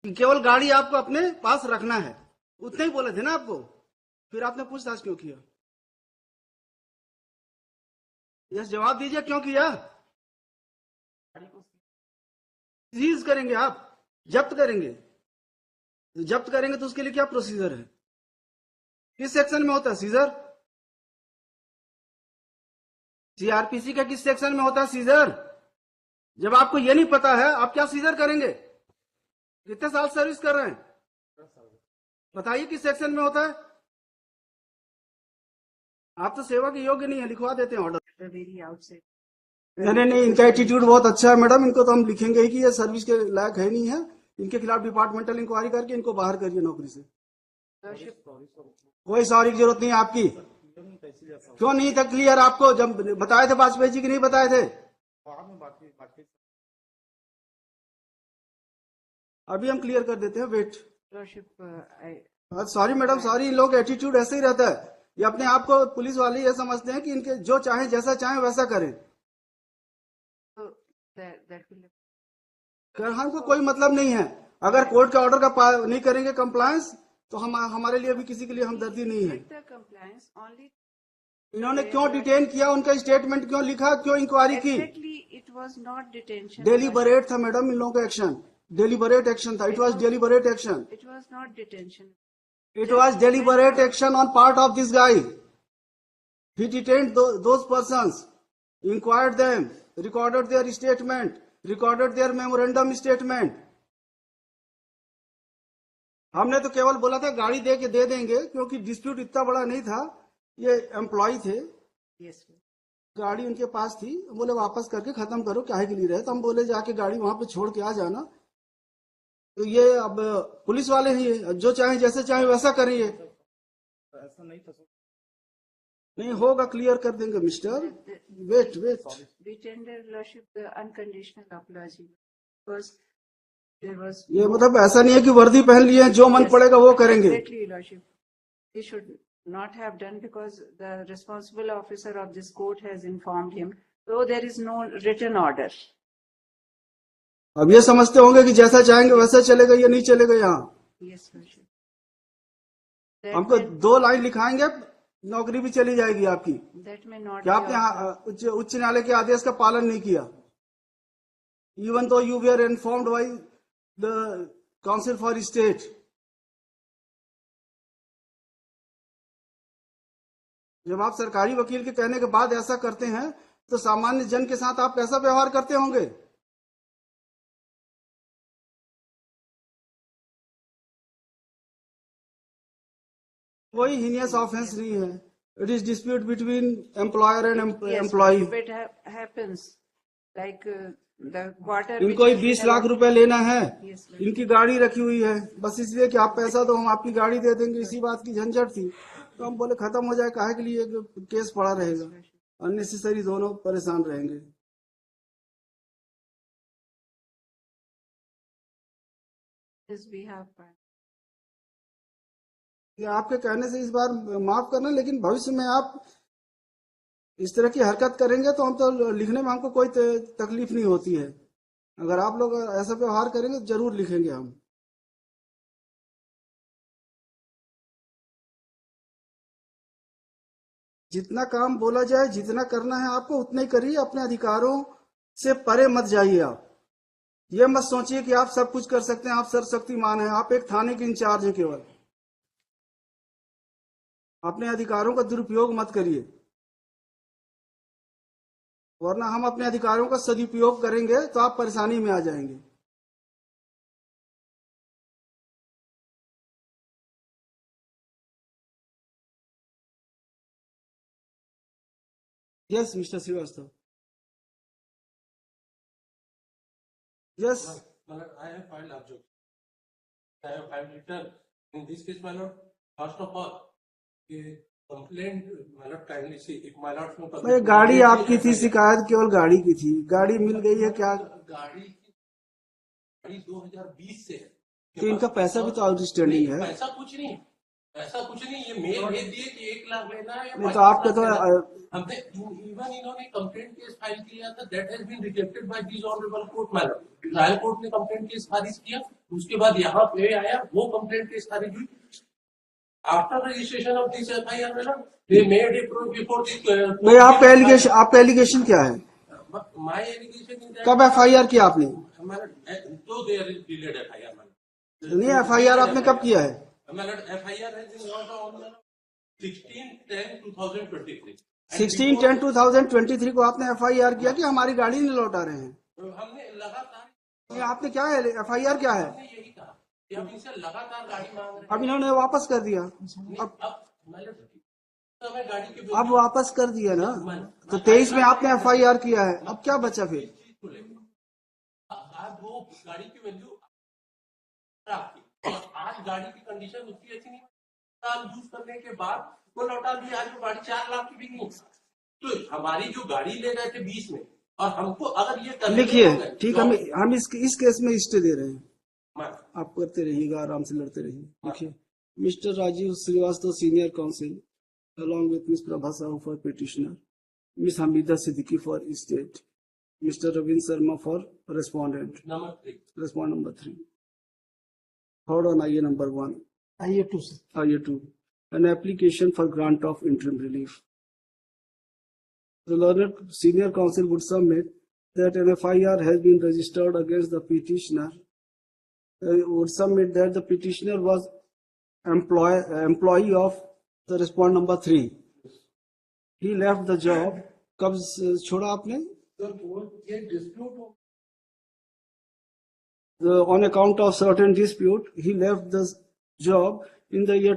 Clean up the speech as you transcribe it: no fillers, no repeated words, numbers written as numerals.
कि केवल गाड़ी आपको अपने पास रखना है, उतने ही बोले थे ना आपको, फिर आपने पूछताछ क्यों किया? यस, जवाब दीजिए, क्यों किया? सीज करेंगे आप, जब्त करेंगे। जब्त करेंगे तो उसके लिए क्या प्रोसीजर है? किस सेक्शन में होता है सीजर? सीआरपीसी का किस सेक्शन में होता है सीजर? जब आपको ये नहीं पता है, आप क्या सीजर करेंगे? कितने साल सर्विस कर रहे हैं? बताइए किस सेक्शन में होता है? आप तो सेवा के योग्य नहीं है, लिखवा देते हैं ऑर्डर। नहीं नहीं, इनका एटीट्यूड बहुत अच्छा है मैडम, इनको तो हम लिखेंगे ही कि ये सर्विस के लायक है नहीं है। इनके खिलाफ डिपार्टमेंटल इंक्वायरी करके इनको बाहर करिए नौकरी से। कोई सॉरी की जरूरत नहीं है आपकी। क्यों नहीं था क्लियर? आपको जब बताए थे वाजपेयी जी की नहीं बताए थे? अभी हम क्लियर कर देते हैं, वेट। Sorry madam, sorry. इन लोग का एटीट्यूड ऐसे ही रहता है, ये अपने आप को पुलिस वाले ये समझते हैं कि इनके जो चाहे जैसा चाहे वैसा करें। हमको कोई मतलब नहीं है, अगर कोर्ट के ऑर्डर का नहीं करेंगे कंप्लायंस तो हम हमारे लिए भी किसी के लिए हमदर्दी नहीं है। इन्होंने क्यों डिटेन किया? उनका स्टेटमेंट क्यों लिखा? क्यों इंक्वायरी की? It was not detention. Deliberate था मैडम इन लोगों का एक्शन, डेलीबरेट एक्शन था। It was deliberate action. It was not detention. It was deliberate action on part of this guy. He detained those persons, inquired them, recorded their statement, recorded their memorandum statement. हमने तो केवल बोला था गाड़ी दे के दे देंगे, क्योंकि डिस्प्यूट इतना बड़ा नहीं था। ये एम्प्लॉय थे, Yes, sir. गाड़ी उनके पास थी, बोले वापस करके खत्म करो, काहे के लिए रहे? तो हम बोले जाके गाड़ी वहां पे छोड़ के आ जाना। तो ये अब पुलिस वाले ही जो चाहे जैसे चाहे वैसा करिए। ऐसा नहीं होगा, क्लियर कर देंगे mister. Wait wait. We tender lordship the unconditional apology because there was. ये मतलब ऐसा नहीं है कि वर्दी पहन लिए जो मन पड़ेगा वो करेंगे। Exactly, lordship. He should not have done because the responsible officer of this court has informed him. So there is no written order. अब ये समझते होंगे कि जैसा चाहेंगे वैसा चलेगा, ये नहीं चलेगा यहाँ। Yes, lordship. हमको 2 लाइन लिखाएंगे, नौकरी भी चली जाएगी आपकी। That may not. क्या आपने उच्च न्यायालय के आदेश का पालन नहीं किया? Even though you were informed by the counsel for state. जब आप सरकारी वकील के कहने के बाद ऐसा करते हैं तो सामान्य जन के साथ आप कैसा व्यवहार करते होंगे? कोई हीनियस ऑफेंस नहीं है। It is dispute between employer and employ. It happens like the quarter. इनको ही 20 लाख रुपए लेना है, Yes, इनकी गाड़ी रखी हुई है, बस इसलिए कि आप पैसा दो हम आपकी गाड़ी दे देंगे, इसी बात की झंझट थी। तो हम बोले खत्म हो जाए, काहे के लिए केस पड़ा रहेगा, अननेसेसरी दोनों परेशान रहेंगे। Yes, we have. ये आपके कहने से इस बार माफ करना, लेकिन भविष्य में आप इस तरह की हरकत करेंगे तो हम तो लिखने में हमको कोई तकलीफ नहीं होती है। अगर आप लोग ऐसा व्यवहार करेंगे तो जरूर लिखेंगे हम। जितना काम बोला जाए, जितना करना है आपको उतना ही करिए, अपने अधिकारों से परे मत जाइए। आप ये मत सोचिए कि आप सब कुछ कर सकते हैं, आप सर्वशक्तिमान हैं। आप एक थाने के इंचार्ज हैं केवल। अपने अधिकारों का दुरुपयोग मत करिए, वरना हम अपने अधिकारों का सदुपयोग करेंगे तो आप परेशानी में आ जाएंगे। Yes mister Srivastava. Yes, I have filed objection. I have filed return. In this case, my lord, first of all, complaint, my lord, kindly see, if my lord from भाई गाड़ी आपकी थी, शिकायत केवल गाड़ी की थी, गाड़ी मिल गई है क्या? गाड़ी 2020 से है। तो इनका पैसा भी तो आउटस्टैंडिंग है। पैसा कुछ नहीं, ऐसा कुछ नहीं, ये मेल भेज दिए कि 1 लाख लेना है या नहीं तो 5 आपके लाख तो लेना है। हमने इवन इन्होंने कंप्लेंट केस फाइल किया था, that has been rejected by this honourable court madam. Trial court ने कंप्लेंट केस खारिज किया, उसके बाद यहाँ पे आया, वो कंप्लेंट केस खारिज हुई। After registration of this FIR madam, they made it before this. नहीं, आपका एलिगेशन क्या है? माय एलिगेशन कब एफआईआर किया आपने? तो there is delayed FIR madam. नहीं, एफआईआर आपने कब किया है? FIR has been launched on 16/10/2023। 16/10/2023 को आपने एफआईआर किया कि हमारी गाड़ी नहीं लौटा रहे हैं? हमने लगातार, ये आपने क्या है, एफआईआर क्या है? हमने यही कहा कि हम इनसे लगातार गाड़ी मांग रहे अब इन्होंने वापस कर दिया। हैं। अब मतलब हमें गाड़ी के अब वापस कर दिया ना, तो 23 में आपने एफआईआर किया है, अब क्या बचा फिर? आज वो गाड़ी की वैल्यू आपकी, और आज गाड़ी की कंडीशन उसकी ऐसी नहीं, साल यूज करने के बाद वो लौटा दिया, आज वो गाड़ी 4 लाख की बिकी। तो हमारी जो गाड़ी ले रहे थे 20 में, और हमको अगर ये करने लिखिए, हो गए, ठीक, तो हम इस केस में स्टे दे रहे हैं। मैं- आप करते रहिएगा, आराम से लड़ते रहिए। लिखिए, mister Rajeev Srivastava senior counsel along with Ms. Prabha Sahu for petitioner, Ms. Hamida Siddiqui for state, Mr. Ravin Sharma for respondent. Number 3 Respond number 3. Third on IA number 1. IA 2 sir. IA 2. An application for grant of interim relief. The learned senior counsel would submit that an FIR has been registered against the petitioner. Would submit that the petitioner was employee of the respond number 3. He left the job. कब छोड़ा आपने? ये dispute हो, On account of certain dispute, he left the job in the year